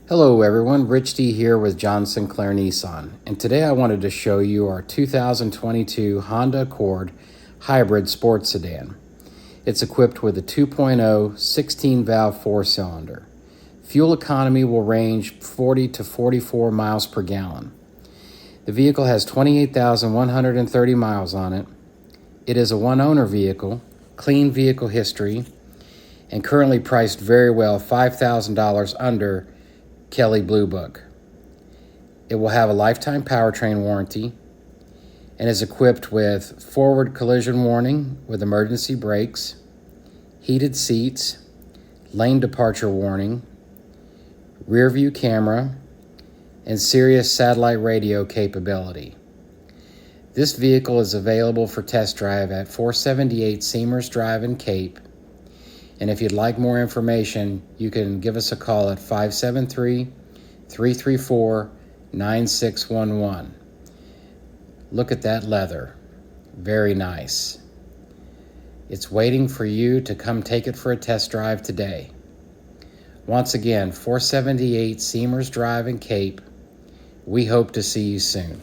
Hello everyone, Rich D here with John Sinclair Nissan, and today I wanted to show you our 2022 Honda Accord Hybrid Sports Sedan. It's equipped with a 2.0 16-valve 4-cylinder. Fuel economy will range 40 to 44 miles per gallon. The vehicle has 28,130 miles on it. It is a one-owner vehicle, clean vehicle history, and currently priced very well, $5,000 under Kelley Blue Book. It will have a lifetime powertrain warranty and is equipped with forward collision warning with emergency brakes, heated seats, lane departure warning, rear view camera, and Sirius satellite radio capability. This vehicle is available for test drive at 478 Siemers Drive in Cape. And if you'd like more information, you can give us a call at 573-334-9611. Look at that leather. Very nice. It's waiting for you to come take it for a test drive today. Once again, 478 Siemers Drive in Cape. We hope to see you soon.